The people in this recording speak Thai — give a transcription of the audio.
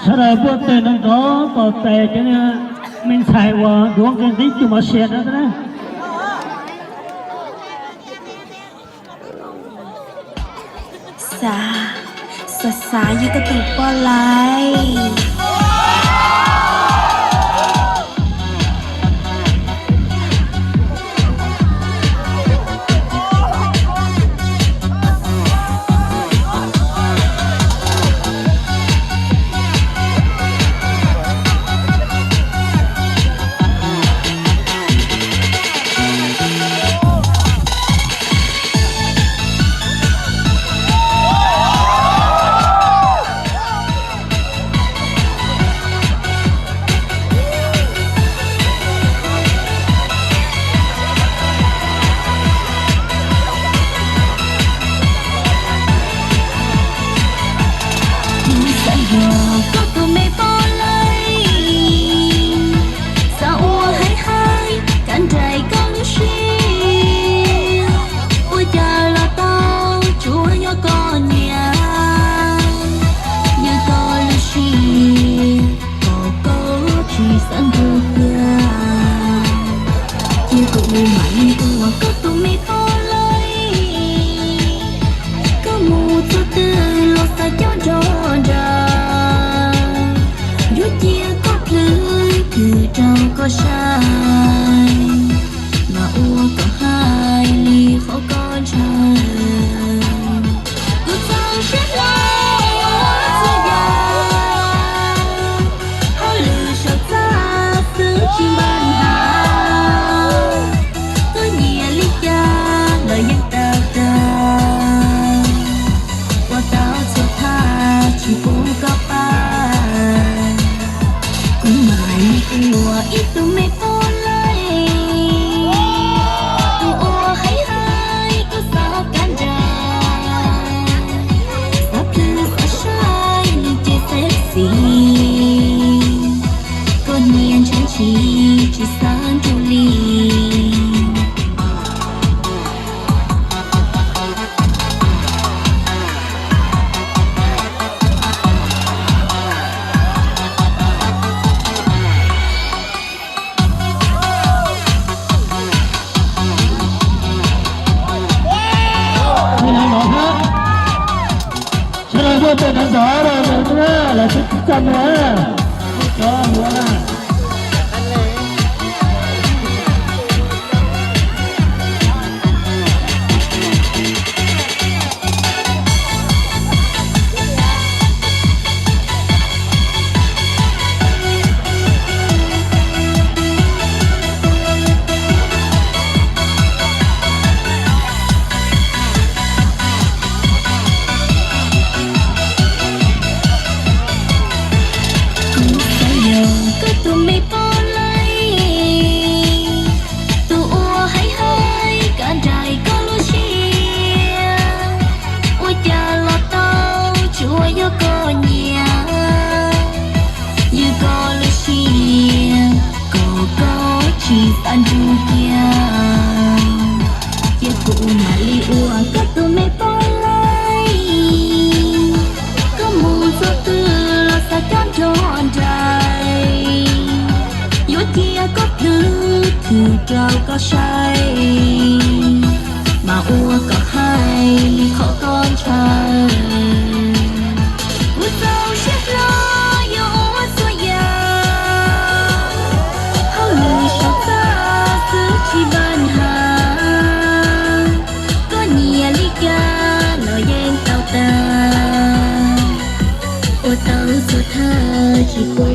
sau đó bữa tên nó có tệ cho nên mình xài vào đúng cái tí chúng mà xẹt đó đấyสาอยู่กระตุกปอไหลก็ใช่มาอ้วกก็หายลีเขาก็ใช่กูจำเช็ดไว้สักอย่างเขาลือชอบจ้าซื้อที่บ้านหาตัวเนียลิกาเลยยังตาตาว่าเต้าสุดท้ายที่กูก็ไปกูหมายไม่กลัวอีกตัวไม่พอเลยตัวให้หายก็สากันใจสับเลือดชายลิเจเซ็กซี่ก็เนียนฉันชีที่สานจุลีbữa tên nó gió rồi là sức cầm nữa cho mua là anh du kia chiếc cụ mà li ua các tôi mê bỏ lại có mù gió tư lo xa chán tròn trái yếu chia có thứ trao có say mà ua có hai khó con traiที่บ้านหาก็เนียลิกาหน่อยแย่งเต่าตาโอเต่าสุดท้ายที่กู